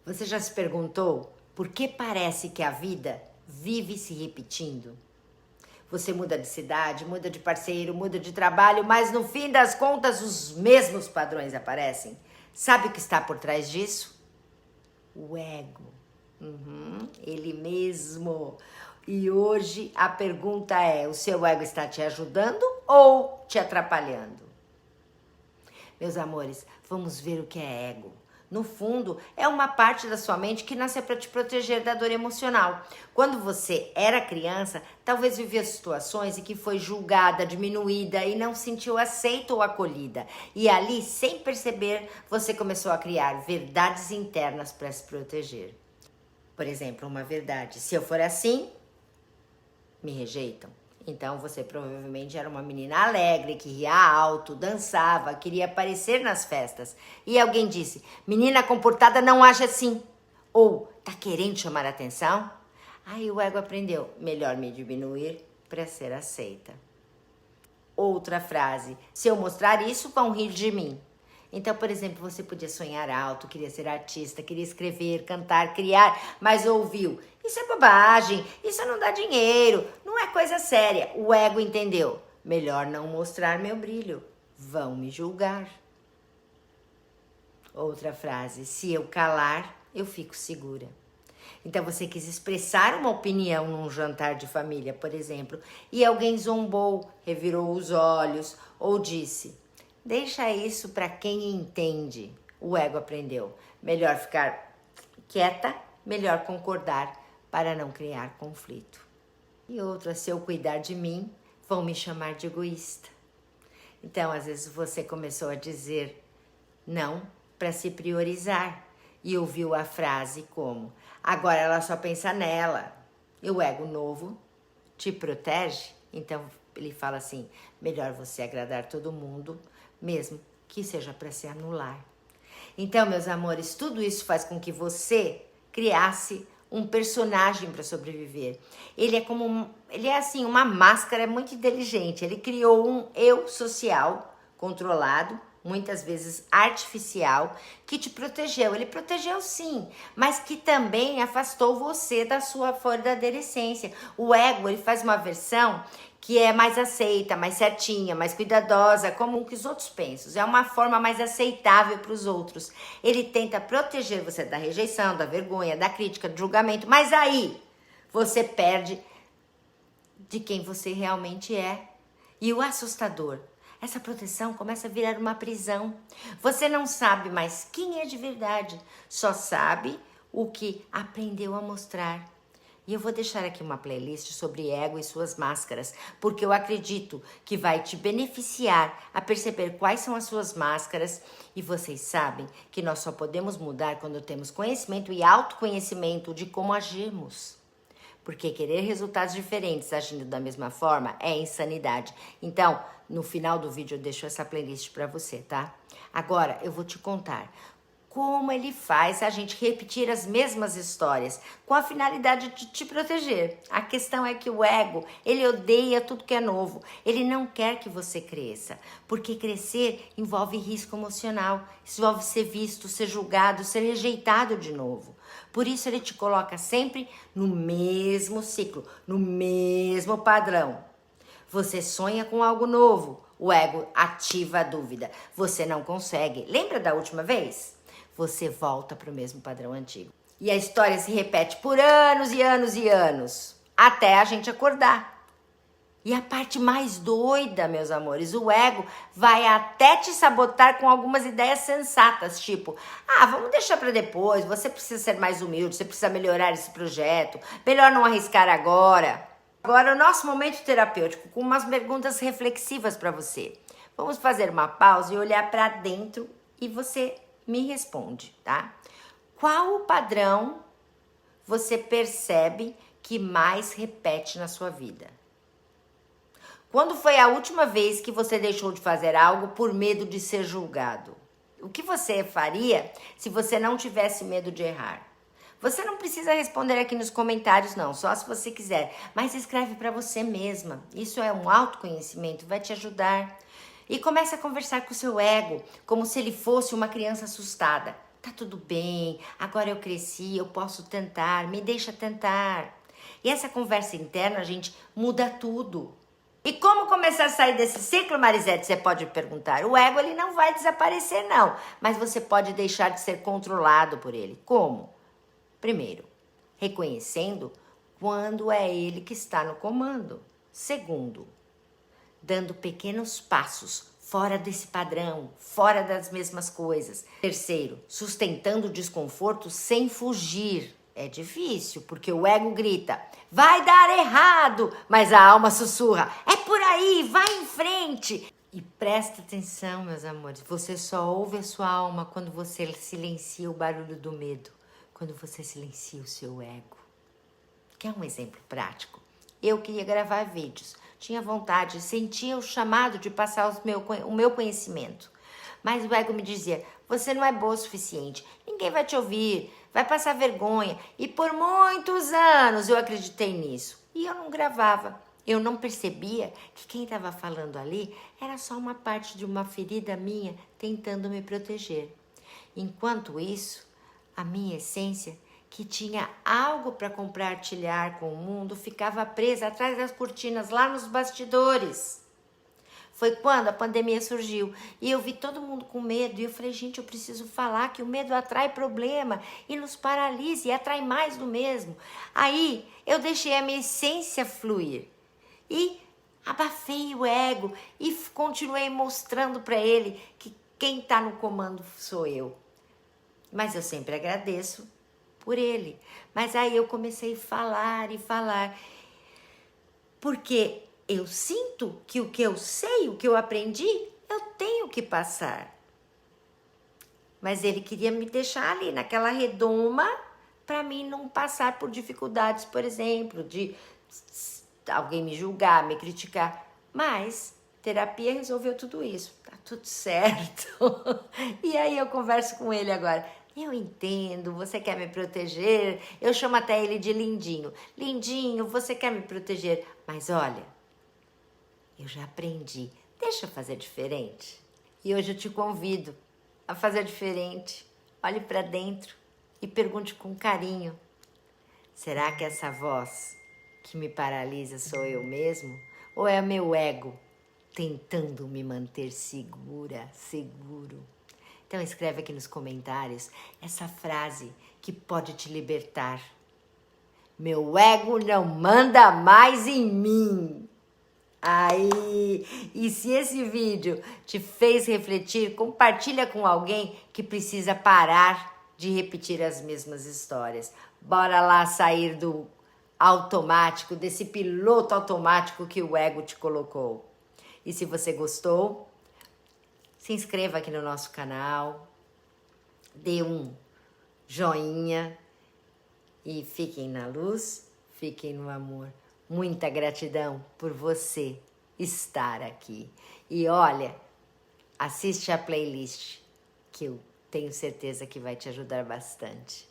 Você já se perguntou por que parece que a vida vive se repetindo? Você muda de cidade, muda de parceiro, muda de trabalho, mas no fim das contas os mesmos padrões aparecem. Sabe o que está por trás disso? O ego. Ele mesmo. E hoje a pergunta é: o seu ego está te ajudando ou te atrapalhando? Meus amores, vamos ver o que é ego. No fundo, é uma parte da sua mente que nasceu para te proteger da dor emocional. Quando você era criança, talvez vivia situações em que foi julgada, diminuída e não se sentiu aceita ou acolhida. E ali, sem perceber, você começou a criar verdades internas para se proteger. Por exemplo, uma verdade: se eu for assim, me rejeitam. Então você provavelmente era uma menina alegre, que ria alto, dançava, queria aparecer nas festas. E alguém disse: menina comportada não age assim. Ou tá querendo chamar atenção? Aí o ego aprendeu: melhor me diminuir para ser aceita. Outra frase: se eu mostrar isso, vão rir de mim. Então, por exemplo, você podia sonhar alto, queria ser artista, queria escrever, cantar, criar, mas ouviu: isso é bobagem, isso não dá dinheiro, não é coisa séria. O ego entendeu: melhor não mostrar meu brilho, vão me julgar. Outra frase: se eu calar, eu fico segura. Então você quis expressar uma opinião num jantar de família, por exemplo, e alguém zombou, revirou os olhos ou disse: deixa isso para quem entende. O ego aprendeu: melhor ficar quieta, melhor concordar para não criar conflito. E outra: se eu cuidar de mim, vão me chamar de egoísta. Então, às vezes você começou a dizer não para se priorizar e ouviu a frase como: agora ela só pensa nela. E o ego novo te protege, então ele fala assim: melhor você agradar todo mundo, mesmo que seja para se anular. Então, meus amores, tudo isso faz com que você criasse um personagem para sobreviver. Ele é assim, uma máscara muito inteligente. Ele criou um eu social controlado, muitas vezes artificial, que te protegeu. Ele protegeu sim, mas que também afastou você da sua verdadeira essência. O ego, ele faz uma versão que é mais aceita, mais certinha, mais cuidadosa, como o que os outros pensam. É uma forma mais aceitável para os outros. Ele tenta proteger você da rejeição, da vergonha, da crítica, do julgamento, mas aí você perde de quem você realmente é. E o assustador: essa proteção começa a virar uma prisão. Você não sabe mais quem é de verdade, só sabe o que aprendeu a mostrar. E eu vou deixar aqui uma playlist sobre ego e suas máscaras, porque eu acredito que vai te beneficiar a perceber quais são as suas máscaras. E vocês sabem que nós só podemos mudar quando temos conhecimento e autoconhecimento de como agimos. Porque querer resultados diferentes agindo da mesma forma é insanidade. Então, no final do vídeo eu deixo essa playlist para você, tá? Agora eu vou te contar como ele faz a gente repetir as mesmas histórias com a finalidade de te proteger. A questão é que o ego, ele odeia tudo que é novo. Ele não quer que você cresça, porque crescer envolve risco emocional, envolve ser visto, ser julgado, ser rejeitado de novo. Por isso ele te coloca sempre no mesmo ciclo, no mesmo padrão. Você sonha com algo novo, o ego ativa a dúvida. Você não consegue. Lembra da última vez? Você volta para o mesmo padrão antigo. E a história se repete por anos e anos e anos, até a gente acordar. E a parte mais doida, meus amores, o ego vai até te sabotar com algumas ideias sensatas, tipo: vamos deixar para depois, você precisa ser mais humilde, você precisa melhorar esse projeto, melhor não arriscar agora. Agora, o nosso momento terapêutico, com umas perguntas reflexivas para você. Vamos fazer uma pausa e olhar para dentro e você me responde, tá? Qual o padrão você percebe que mais repete na sua vida? Quando foi a última vez que você deixou de fazer algo por medo de ser julgado? O que você faria se você não tivesse medo de errar? Você não precisa responder aqui nos comentários não, só se você quiser, mas escreve para você mesma. Isso é um autoconhecimento, vai te ajudar. E comece a conversar com o seu ego como se ele fosse uma criança assustada. tá tudo bem, agora eu cresci, eu posso tentar, me deixa tentar. E essa conversa interna, gente, muda tudo. E como começar a sair desse ciclo, Marisete? Você pode perguntar. O ego, ele não vai desaparecer, não. Mas você pode deixar de ser controlado por ele. Como? Primeiro, reconhecendo quando é ele que está no comando. Segundo, dando pequenos passos fora desse padrão, fora das mesmas coisas. Terceiro, sustentando o desconforto sem fugir. É difícil, porque o ego grita, vai dar errado, mas a alma sussurra, é por aí, vai em frente. E presta atenção, meus amores, você só ouve a sua alma quando você silencia o barulho do medo, quando você silencia o seu ego. Quer um exemplo prático? Eu queria gravar vídeos, tinha vontade, sentia o chamado de passar o meu conhecimento. Mas o ego me dizia, você não é boa o suficiente, ninguém vai te ouvir, vai passar vergonha. E por muitos anos eu acreditei nisso. E eu não gravava. Eu não percebia que quem estava falando ali era só uma parte de uma ferida minha tentando me proteger. Enquanto isso, a minha essência, que tinha algo para compartilhar com o mundo, ficava presa atrás das cortinas, lá nos bastidores. Foi quando a pandemia surgiu e eu vi todo mundo com medo e eu falei, gente, eu preciso falar que o medo atrai problema e nos paralisa e atrai mais do mesmo. Aí eu deixei a minha essência fluir e abafei o ego e continuei mostrando para ele que quem está no comando sou eu. Mas eu sempre agradeço por ele. Mas aí eu comecei a falar e falar, porque eu sinto que o que eu sei, o que eu aprendi, eu tenho que passar. Mas ele queria me deixar ali naquela redoma para mim não passar por dificuldades, por exemplo, de alguém me julgar, me criticar. Mas terapia resolveu tudo isso. Tá tudo certo. E aí eu converso com ele agora. Eu entendo, você quer me proteger. Eu chamo até ele de Lindinho. Lindinho, você quer me proteger. Mas olha, eu já aprendi. Deixa eu fazer diferente. E hoje eu te convido a fazer diferente. Olhe para dentro e pergunte com carinho. Será que essa voz que me paralisa sou eu mesmo? Ou é meu ego tentando me manter segura, seguro? Então escreve aqui nos comentários essa frase que pode te libertar. Meu ego não manda mais em mim. Aí, e se esse vídeo te fez refletir, compartilha com alguém que precisa parar de repetir as mesmas histórias. Bora lá sair do automático, desse piloto automático que o ego te colocou. E se você gostou, se inscreva aqui no nosso canal, dê um joinha e fiquem na luz, fiquem no amor. Muita gratidão por você estar aqui. E olha, assiste a playlist que eu tenho certeza que vai te ajudar bastante.